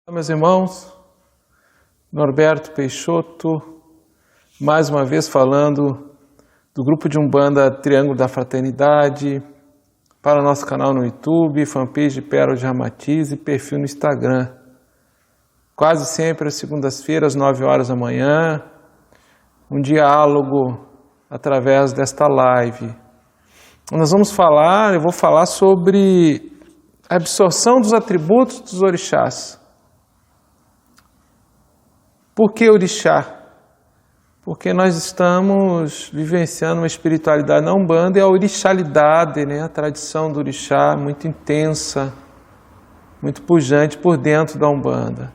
Meus irmãos, Norberto Peixoto, mais uma vez falando do grupo de Umbanda Triângulo da Fraternidade, para o nosso canal no YouTube, fanpage Pérola de Ramatiz e perfil no Instagram. Quase sempre às segundas-feiras, 9 horas da manhã, um diálogo através desta live. Eu vou falar sobre a absorção dos atributos dos orixás. Por que orixá? Porque nós estamos vivenciando uma espiritualidade na Umbanda e a orixalidade, a tradição do orixá muito intensa, muito pujante por dentro da Umbanda.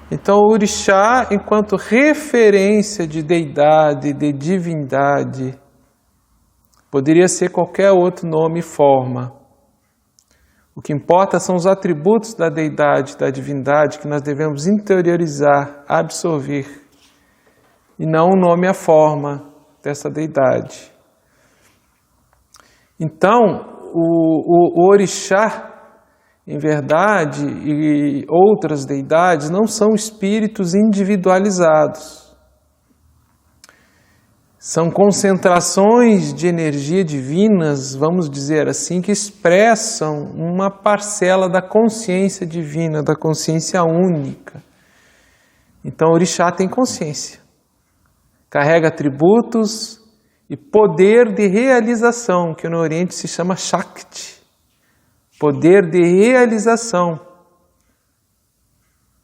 Então o orixá, enquanto referência de deidade, de divindade, poderia ser qualquer outro nome e forma. O que importa são os atributos da deidade, da divindade, que nós devemos interiorizar, absorver, e não o nome e a forma dessa deidade. Então, o orixá, em verdade, e outras deidades não são espíritos individualizados. São concentrações de energia divinas, vamos dizer assim, que expressam uma parcela da consciência divina, da consciência única. Então, o orixá tem consciência, carrega atributos e poder de realização, que no Oriente se chama Shakti, poder de realização.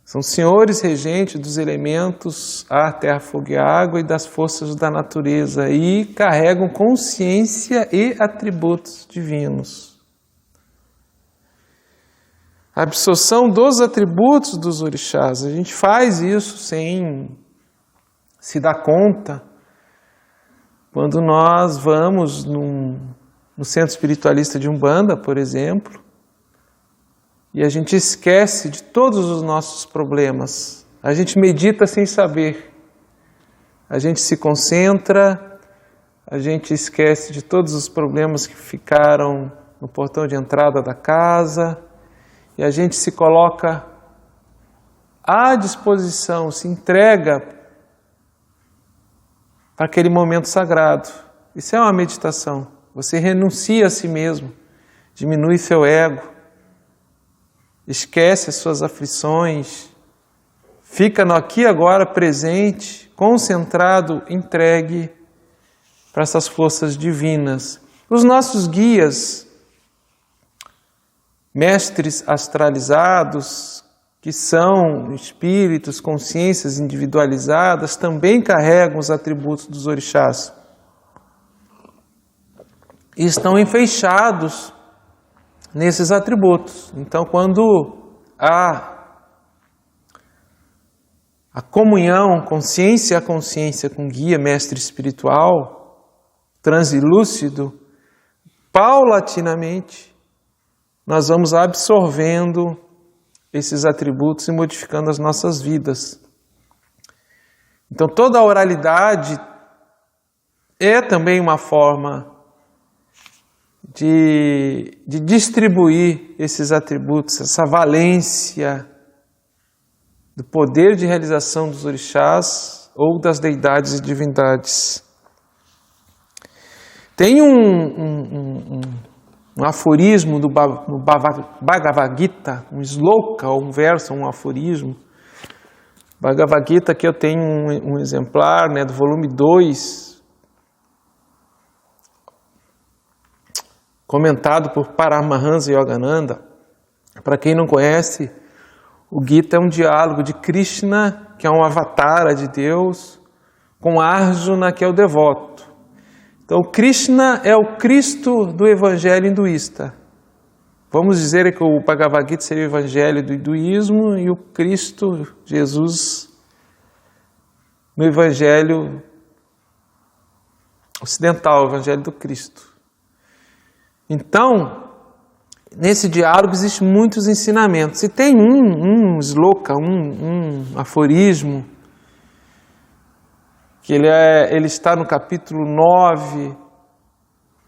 São senhores regentes dos elementos ar, terra, fogo e água e das forças da natureza e carregam consciência e atributos divinos. A absorção dos atributos dos orixás, a gente faz isso sem se dar conta quando nós vamos no centro espiritualista de Umbanda, por exemplo, e a gente esquece de todos os nossos problemas. A gente medita sem saber. A gente se concentra, a gente esquece de todos os problemas que ficaram no portão de entrada da casa, e a gente se coloca à disposição, se entrega para aquele momento sagrado. Isso é uma meditação. Você renuncia a si mesmo, diminui seu ego, esquece as suas aflições, fica no aqui e agora presente, concentrado, entregue para essas forças divinas. Os nossos guias, mestres astralizados, que são espíritos, consciências individualizadas, também carregam os atributos dos orixás. E estão enfeixados nesses atributos. Então, quando há a comunhão, consciência a consciência com guia, mestre espiritual, translúcido, paulatinamente, nós vamos absorvendo esses atributos e modificando as nossas vidas. Então, toda a oralidade é também uma forma de distribuir esses atributos, essa valência do poder de realização dos orixás ou das deidades e divindades. Tem um aforismo do Bhagavad Gita, um sloka, um verso, um aforismo. Bhagavad Gita, que eu tenho um exemplar do volume 2, comentado por Paramahansa Yogananda. Para quem não conhece, o Gita é um diálogo de Krishna, que é um avatar de Deus, com Arjuna, que é o devoto. Então, Krishna é o Cristo do Evangelho hinduísta. Vamos dizer que o Bhagavad Gita seria o Evangelho do hinduísmo e o Cristo, Jesus, no Evangelho ocidental, o Evangelho do Cristo. Então, nesse diálogo existem muitos ensinamentos. E tem um sloka, um aforismo, que ele está no capítulo 9,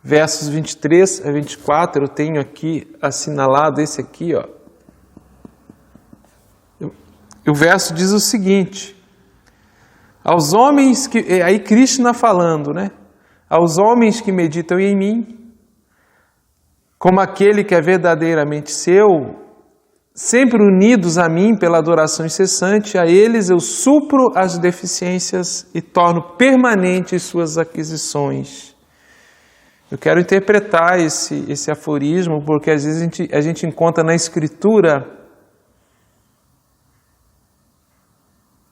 versos 23 a 24, eu tenho aqui assinalado esse aqui, ó. O verso diz o seguinte: aos homens que... Aí Krishna falando, né? Aos homens que meditam em mim, como aquele que é verdadeiramente seu, sempre unidos a mim pela adoração incessante, a eles eu supro as deficiências e torno permanentes suas aquisições. Eu quero interpretar esse aforismo, porque às vezes a gente encontra na Escritura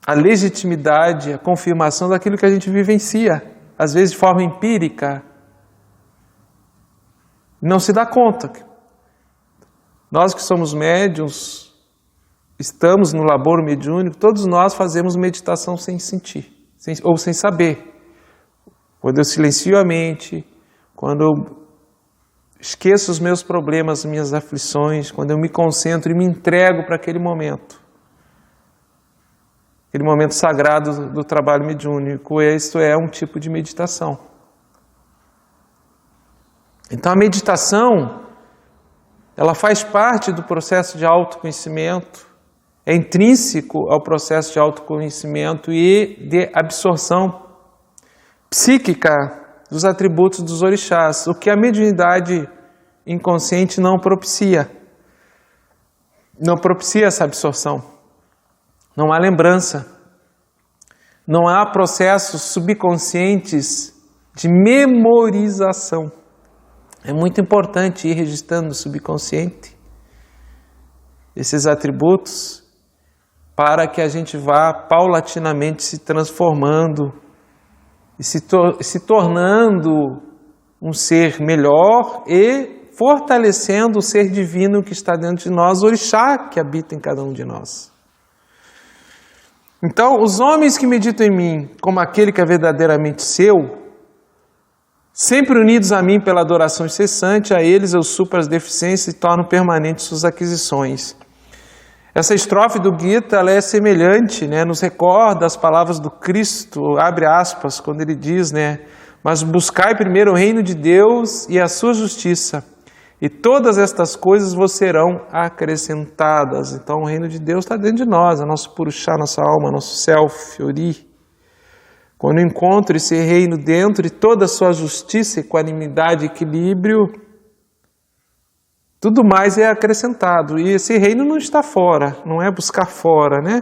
a legitimidade, a confirmação daquilo que a gente vivencia, às vezes de forma empírica, não se dá conta. Nós que somos médiuns, estamos no labor mediúnico, todos nós fazemos meditação sem sentir, ou sem saber. Quando eu silencio a mente, quando eu esqueço os meus problemas, minhas aflições, quando eu me concentro e me entrego para aquele momento sagrado do trabalho mediúnico, isto é um tipo de meditação. Então a meditação, ela faz parte do processo de autoconhecimento, é intrínseco ao processo de autoconhecimento e de absorção psíquica dos atributos dos orixás, o que a mediunidade inconsciente não propicia. Não propicia essa absorção. Não há lembrança. Não há processos subconscientes de memorização. É muito importante ir registrando no subconsciente esses atributos para que a gente vá paulatinamente se transformando e se tornando um ser melhor e fortalecendo o ser divino que está dentro de nós, o orixá que habita em cada um de nós. Então, os homens que meditam em mim como aquele que é verdadeiramente seu, sempre unidos a mim pela adoração incessante, a eles eu supro as deficiências e torno permanentes suas aquisições. Essa estrofe do Gita, ela é semelhante, né? Nos recorda as palavras do Cristo, abre aspas, quando ele diz, né? Mas buscai primeiro o reino de Deus e a sua justiça, e todas estas coisas vos serão acrescentadas. Então o reino de Deus está dentro de nós, é nosso Purushá, nossa alma, nosso self, Ori. Quando eu encontro esse reino dentro de toda a sua justiça, equanimidade e equilíbrio, tudo mais é acrescentado. E esse reino não está fora, não é buscar fora, né?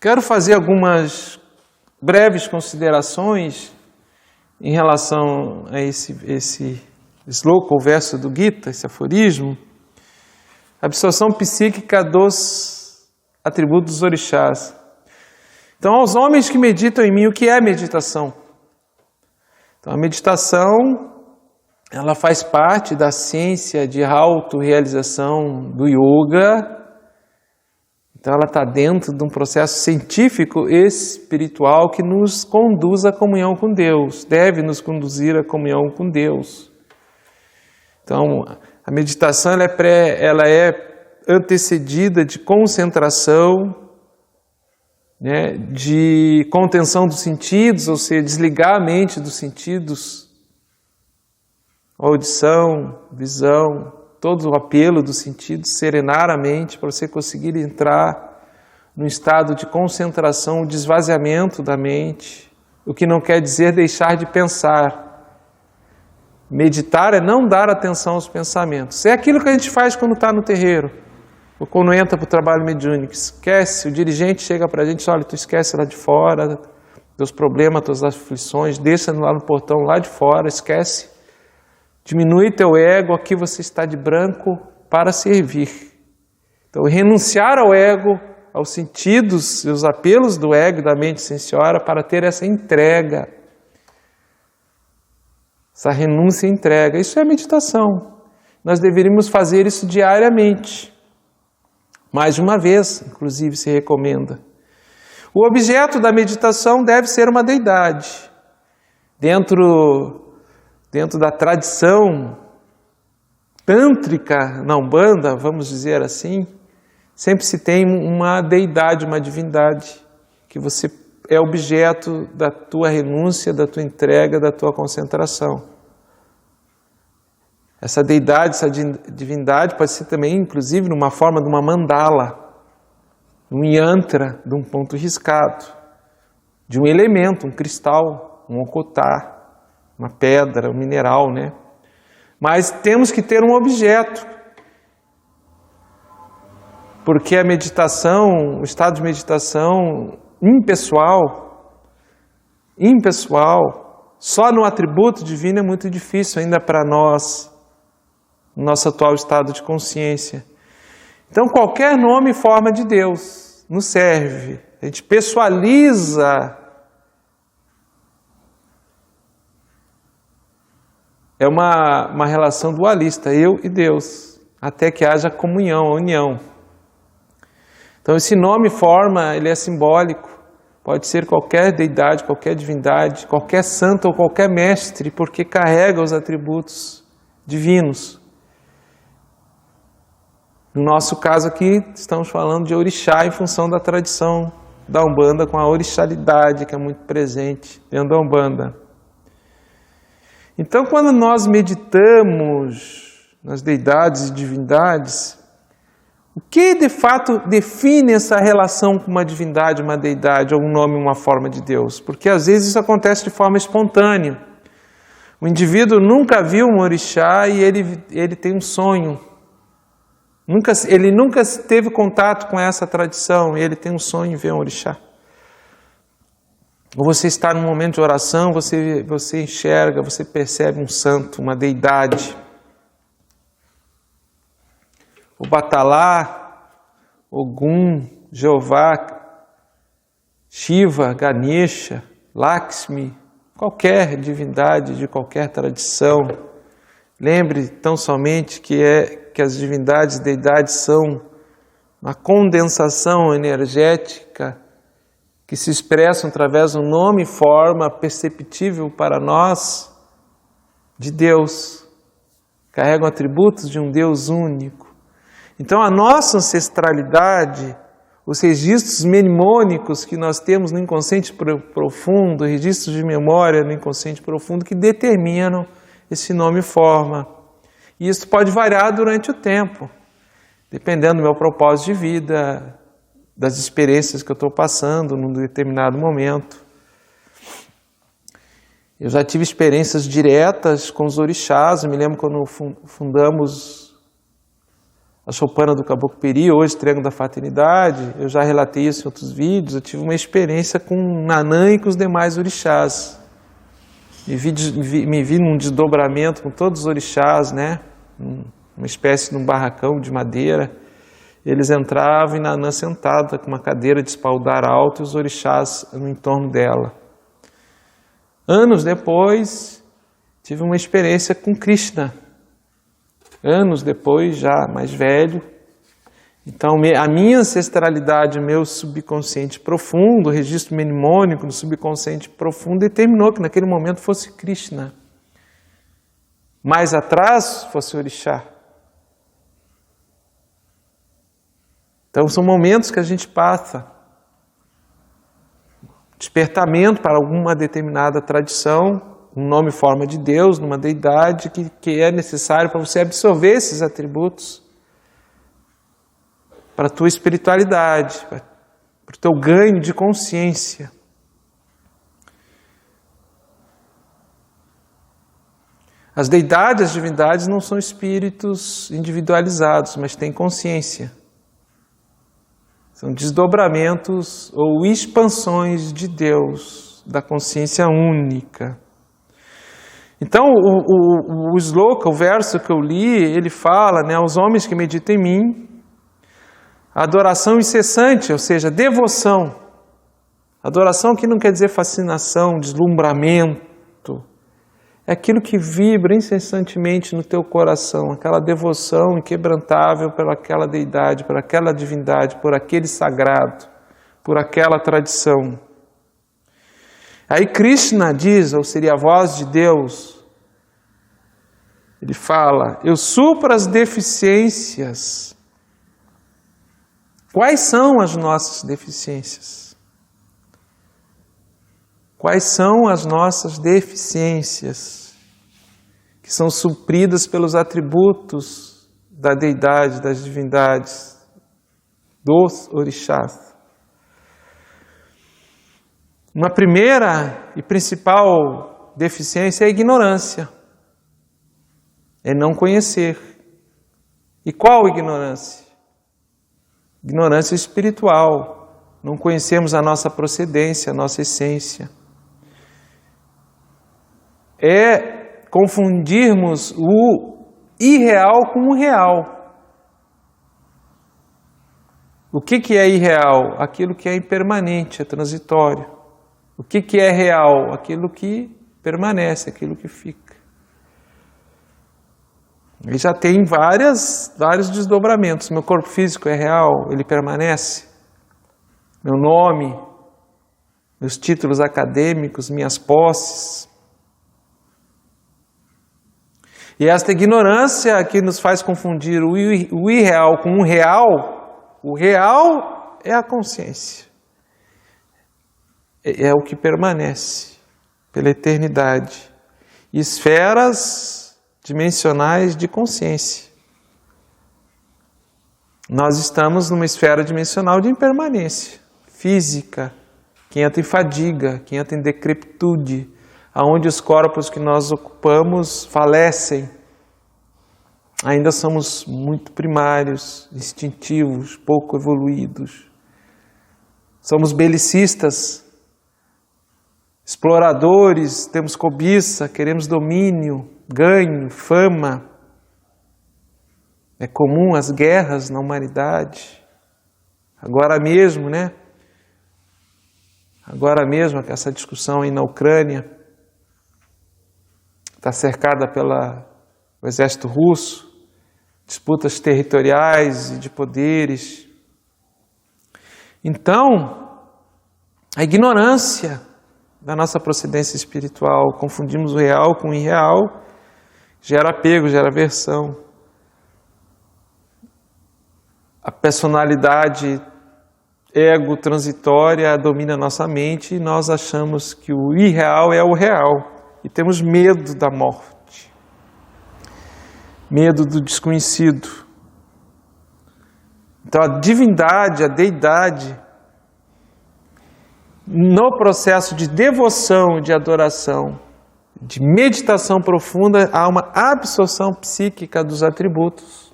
Quero fazer algumas breves considerações em relação a esse sloka, o verso do Gita, esse aforismo. Absorção psíquica dos atributos dos orixás. Então, aos homens que meditam em mim, o que é meditação? Então, a meditação, ela faz parte da ciência de autorrealização do yoga. Então, ela está dentro de um processo científico e espiritual que nos conduz à comunhão com Deus, deve nos conduzir à comunhão com Deus. Então, a meditação ela é antecedida de concentração, né, de contenção dos sentidos, ou seja, desligar a mente dos sentidos, audição, visão, todo o apelo dos sentidos, serenar a mente para você conseguir entrar num estado de concentração, de esvaziamento da mente, o que não quer dizer deixar de pensar. Meditar é não dar atenção aos pensamentos. É aquilo que a gente faz quando está no terreiro, ou quando entra para o trabalho mediúnico. Esquece, o dirigente chega para a gente, olha, tu esquece lá de fora, teus problemas, tuas aflições, deixa lá no portão, lá de fora, esquece. Diminui teu ego, aqui você está de branco para servir. Então, renunciar ao ego, aos sentidos e os apelos do ego e da mente sensiora para ter essa entrega. Essa renúncia e entrega, isso é meditação. Nós deveríamos fazer isso diariamente. Mais de uma vez, inclusive, se recomenda. O objeto da meditação deve ser uma deidade. Dentro da tradição tântrica na Umbanda, vamos dizer assim, sempre se tem uma deidade, uma divindade, que você é objeto da tua renúncia, da tua entrega, da tua concentração. Essa deidade, essa divindade pode ser também, inclusive, numa forma de uma mandala. um yantra de um ponto riscado, de um elemento, um cristal, um ocotar, uma pedra, um mineral, né? Mas temos que ter um objeto, porque a meditação, o estado de meditação impessoal, só no atributo divino é muito difícil ainda para nós, no nosso atual estado de consciência. Então, qualquer nome e forma de Deus nos serve. A gente pessoaliza. É uma relação dualista, eu e Deus, até que haja comunhão, união. Então, esse nome e forma, ele é simbólico. Pode ser qualquer deidade, qualquer divindade, qualquer santo ou qualquer mestre, porque carrega os atributos divinos. No nosso caso aqui, estamos falando de orixá em função da tradição da Umbanda, com a orixalidade que é muito presente dentro da Umbanda. Então, quando nós meditamos nas deidades e divindades, o que de fato define essa relação com uma divindade, uma deidade, ou um nome, uma forma de Deus? Porque às vezes isso acontece de forma espontânea. O indivíduo nunca viu um orixá e ele tem um sonho. Ele nunca teve contato com essa tradição e ele tem um sonho em ver um orixá. Ou você está num momento de oração, você enxerga, você percebe um santo, uma deidade. O Batalá, Ogum, Jeová, Shiva, Ganesha, Lakshmi, qualquer divindade de qualquer tradição. Lembre tão somente que as divindades, deidades são uma condensação energética que se expressam através de um nome e forma perceptível para nós de Deus. Carregam atributos de um Deus único. Então a nossa ancestralidade, os registros mnemônicos que nós temos no inconsciente profundo, registros de memória no inconsciente profundo que determinam esse nome e forma. E isso pode variar durante o tempo, dependendo do meu propósito de vida, das experiências que eu estou passando num determinado momento. Eu já tive experiências diretas com os orixás. Eu me lembro quando fundamos a Choupana do Caboclo Peri, hoje Triângulo da Fraternidade. Eu já relatei isso em outros vídeos. Eu tive uma experiência com Nanã e com os demais orixás. Me vi num desdobramento com todos os orixás, né? Uma espécie de um barracão de madeira. Eles entravam e Nanã sentada com uma cadeira de espaldar alto e os orixás no entorno dela. Anos depois, tive uma experiência com Krishna. Anos depois, já mais velho. Então, a minha ancestralidade, o meu subconsciente profundo, o registro mnemônico do subconsciente profundo, determinou que naquele momento fosse Krishna. Mais atrás, fosse Orixá. Então, são momentos que a gente passa. Despertamento para alguma determinada tradição, um nome e forma de Deus, numa deidade que é necessário para você absorver esses atributos para a tua espiritualidade, para o teu ganho de consciência. As deidades, as divindades não são espíritos individualizados, mas têm consciência. São desdobramentos ou expansões de Deus, da consciência única. Então, o sloka, o verso que eu li, ele fala, né, aos homens que meditam em mim, adoração incessante, ou seja, devoção. Adoração que não quer dizer fascinação, deslumbramento. É aquilo que vibra incessantemente no teu coração, aquela devoção inquebrantável pelaquela deidade, por aquela divindade, por aquele sagrado, por aquela tradição. Aí Krishna diz, ou seria a voz de Deus, ele fala, eu supro as deficiências. Quais são as nossas deficiências? Quais são as nossas deficiências que são supridas pelos atributos da deidade, das divindades, dos orixás. Uma primeira e principal deficiência é a ignorância, é não conhecer. E qual ignorância? Ignorância espiritual. Não conhecemos a nossa procedência, a nossa essência. É confundirmos o irreal com o real. O que é irreal? Aquilo que é impermanente, é transitório. O que é real? Aquilo que permanece, aquilo que fica. Ele já tem vários desdobramentos. Meu corpo físico é real, ele permanece. Meu nome, meus títulos acadêmicos, minhas posses. E esta ignorância que nos faz confundir o irreal com o real é a consciência. É o que permanece pela eternidade. Esferas dimensionais de consciência. Nós estamos numa esfera dimensional de impermanência física, que entra em fadiga, que entra em decrepitude, aonde os corpos que nós ocupamos falecem. Ainda somos muito primários, instintivos, pouco evoluídos. Somos belicistas, exploradores, temos cobiça, queremos domínio, ganho, fama. É comum as guerras na humanidade. Agora mesmo, Agora mesmo, essa discussão aí na Ucrânia está cercada pelo exército russo, disputas territoriais e de poderes. Então, a ignorância da nossa procedência espiritual, confundimos o real com o irreal, gera apego, gera aversão. A personalidade ego transitória domina nossa mente e nós achamos que o irreal é o real e temos medo da morte, medo do desconhecido. Então a divindade, a deidade, no processo de devoção, de adoração, de meditação profunda, há uma absorção psíquica dos atributos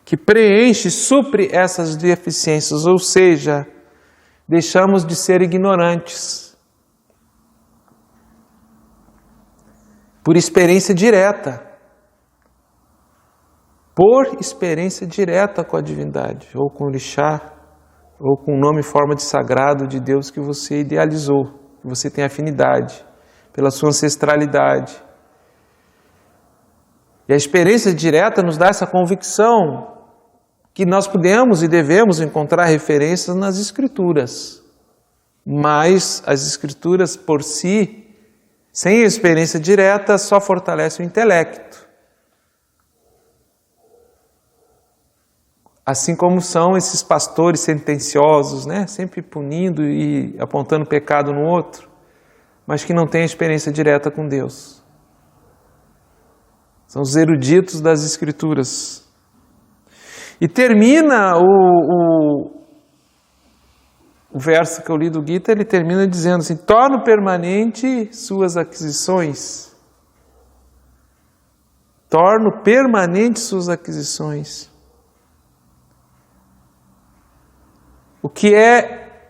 que preenche, supre essas deficiências, ou seja, deixamos de ser ignorantes. Por experiência direta. Por experiência direta com a divindade, ou com o orixá, ou com o nome e forma de sagrado de Deus que você idealizou, que você tem afinidade, pela sua ancestralidade. E a experiência direta nos dá essa convicção que nós podemos e devemos encontrar referências nas Escrituras. Mas as Escrituras por si, sem experiência direta, só fortalecem o intelecto. Assim como são esses pastores sentenciosos, sempre punindo e apontando pecado no outro, mas que não têm experiência direta com Deus. São os eruditos das Escrituras. E termina o verso que eu li do Gita, ele termina dizendo assim: torno permanente suas aquisições. Torno permanente suas aquisições. O que é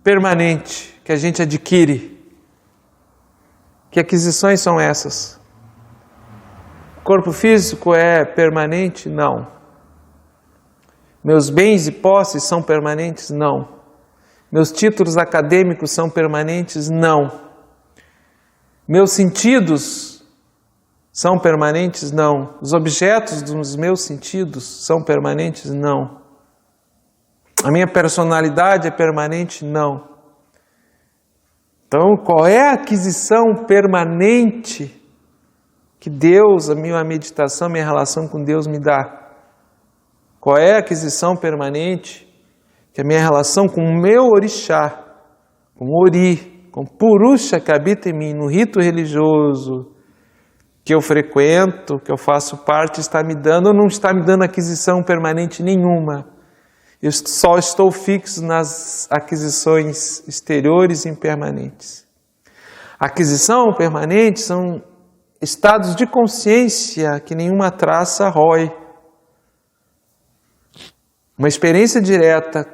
permanente, que a gente adquire? Que aquisições são essas? O corpo físico é permanente? Não. Meus bens e posses são permanentes? Não. Meus títulos acadêmicos são permanentes? Não. Meus sentidos são permanentes? Não. Os objetos dos meus sentidos são permanentes? Não. A minha personalidade é permanente? Não. Então, qual é a aquisição permanente que Deus, a minha meditação, a minha relação com Deus me dá? Qual é a aquisição permanente que a minha relação com o meu orixá, com o ori, com Purusha que habita em mim, no rito religioso que eu frequento, que eu faço parte, está me dando ou não está me dando aquisição permanente nenhuma? Eu só estou fixo nas aquisições exteriores e impermanentes. Aquisição permanente são estados de consciência que nenhuma traça rói. Uma experiência direta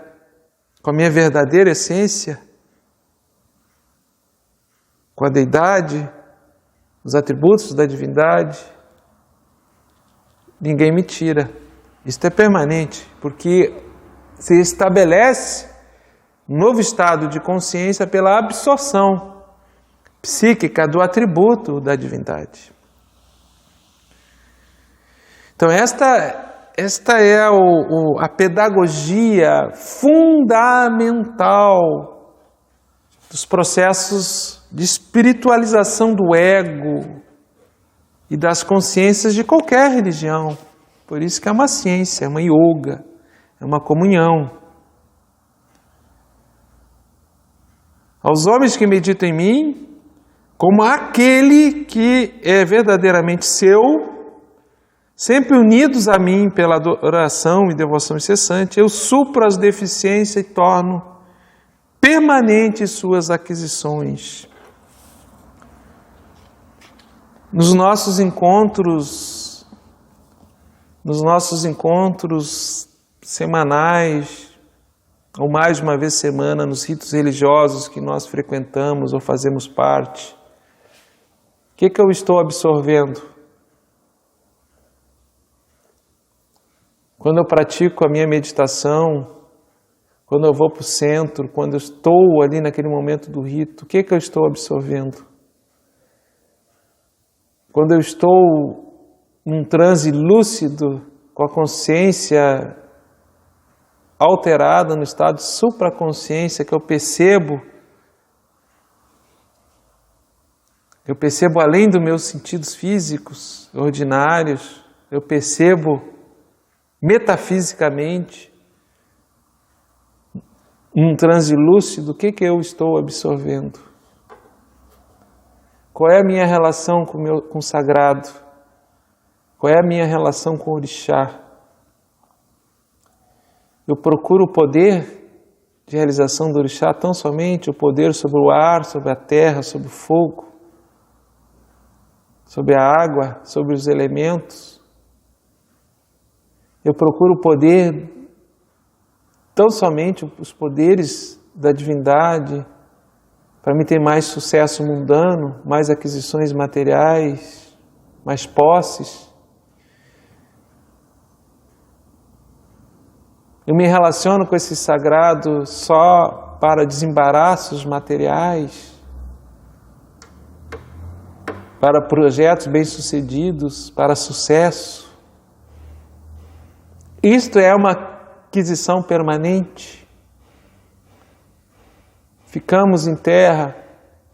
com a minha verdadeira essência, com a deidade, os atributos da divindade, ninguém me tira. Isto é permanente, porque se estabelece um novo estado de consciência pela absorção psíquica do atributo da divindade. Então esta é a pedagogia fundamental dos processos de espiritualização do ego e das consciências de qualquer religião. Por isso que é uma ciência, é uma yoga, é uma comunhão. Aos homens que meditam em mim, como aquele que é verdadeiramente seu, sempre unidos a mim pela adoração e devoção incessante, eu supro as deficiências e torno permanentes suas aquisições. Nos nossos encontros semanais, ou mais de uma vez semana, nos ritos religiosos que nós frequentamos ou fazemos parte, o que eu estou absorvendo? Quando eu pratico a minha meditação, quando eu vou para o centro, quando eu estou ali naquele momento do rito, o que eu estou absorvendo? Quando eu estou num transe lúcido, com a consciência alterada, no estado de supraconsciência, que eu percebo além dos meus sentidos físicos ordinários, eu percebo metafisicamente, num transe lúcido, o que eu estou absorvendo? Qual é a minha relação com o sagrado? Qual é a minha relação com o orixá? Eu procuro o poder de realização do orixá, tão somente o poder sobre o ar, sobre a terra, sobre o fogo, sobre a água, sobre os elementos. Eu procuro o poder, tão somente os poderes da divindade, para me ter mais sucesso mundano, mais aquisições materiais, mais posses. Eu me relaciono com esse sagrado só para desembaraços materiais, para projetos bem-sucedidos, para sucesso. Isto é uma aquisição permanente. Ficamos em terra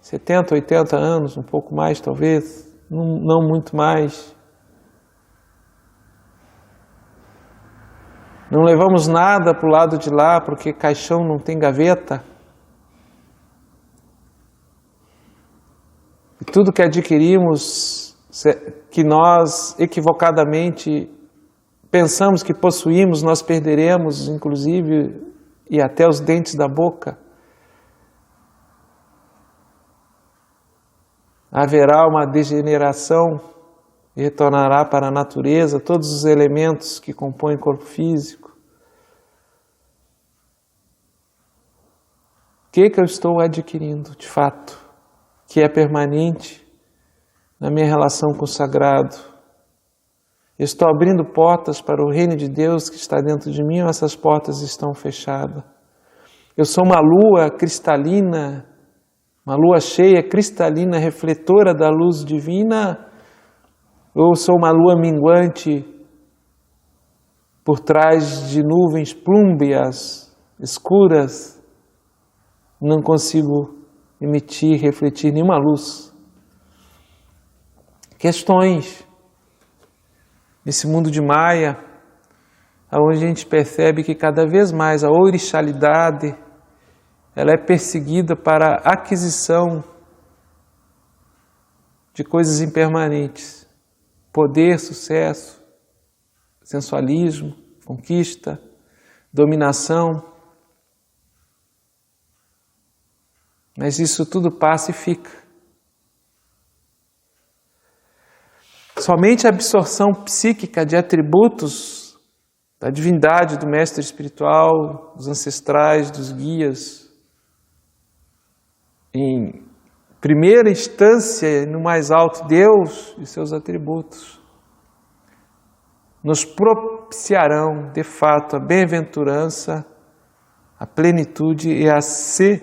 70, 80 anos, um pouco mais talvez, não muito mais. Não levamos nada para o lado de lá, porque caixão não tem gaveta. E tudo que adquirimos, que nós equivocadamente pensamos que possuímos, nós perderemos, inclusive, e até os dentes da boca. Haverá uma degeneração e retornará para a natureza todos os elementos que compõem o corpo físico. O que eu estou adquirindo, de fato, que é permanente na minha relação com o sagrado? Eu estou abrindo portas para o reino de Deus que está dentro de mim ou essas portas estão fechadas? Eu sou uma lua cristalina, uma lua cheia, cristalina, refletora da luz divina, ou sou uma lua minguante por trás de nuvens plúmbeas, escuras, não consigo emitir, refletir nenhuma luz? Questões nesse mundo de Maia, onde a gente percebe que cada vez mais a orixalidade ela é perseguida para a aquisição de coisas impermanentes. Poder, sucesso, sensualismo, conquista, dominação. Mas isso tudo passa e fica. Somente a absorção psíquica de atributos da divindade, do mestre espiritual, dos ancestrais, dos guias, em primeira instância, no mais alto, Deus e seus atributos, nos propiciarão, de fato, a bem-aventurança, a plenitude e a serenidade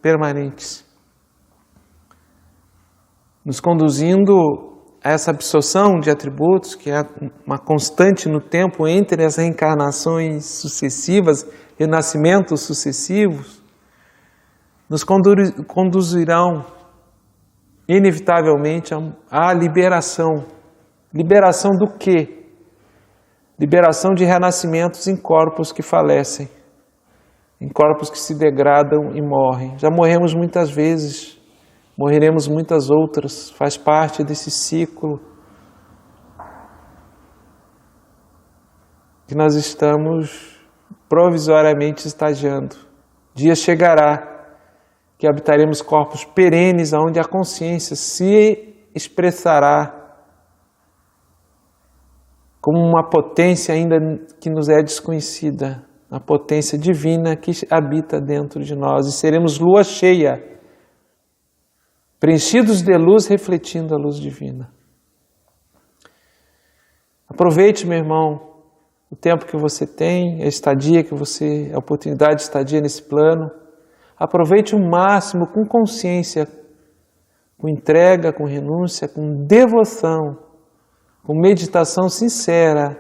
permanentes, nos conduzindo a essa absorção de atributos, que é uma constante no tempo entre as reencarnações sucessivas, renascimentos sucessivos, nos conduzirão inevitavelmente à liberação. Liberação do quê? Liberação de renascimentos em corpos que falecem, em corpos que se degradam e morrem. Já morremos muitas vezes, morreremos muitas outras, faz parte desse ciclo que nós estamos provisoriamente estagiando. Dia chegará que habitaremos corpos perenes, onde a consciência se expressará como uma potência ainda que nos é desconhecida, a potência divina que habita dentro de nós, e seremos lua cheia, preenchidos de luz, refletindo a luz divina. Aproveite, meu irmão, o tempo que você tem, a estadia que você, a oportunidade de estadia nesse plano. Aproveite o máximo com consciência, com entrega, com renúncia, com devoção, com meditação sincera,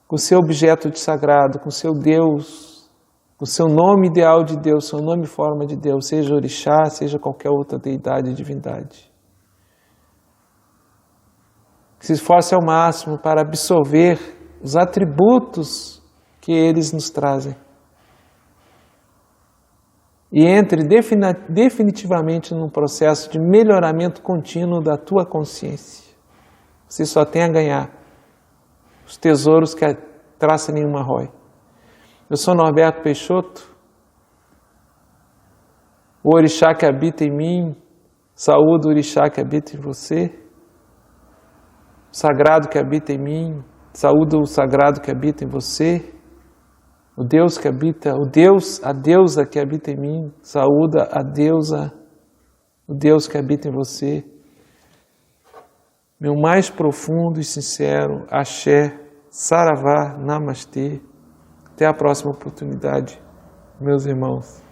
com seu objeto de sagrado, com seu Deus, com seu nome ideal de Deus, seu nome e forma de Deus, seja orixá, seja qualquer outra deidade e divindade. Se esforce ao máximo para absorver os atributos que eles nos trazem. E entre definitivamente num processo de melhoramento contínuo da tua consciência. Você só tem a ganhar os tesouros que a traça nenhuma rói. Eu sou Norberto Peixoto, o orixá que habita em mim, saúdo o orixá que habita em você, o sagrado que habita em mim, saúdo o sagrado que habita em você, o Deus que habita, o Deus, a deusa que habita em mim, saúda a deusa, o Deus que habita em você. Meu mais profundo e sincero axé, saravá, namastê. Até a próxima oportunidade, meus irmãos.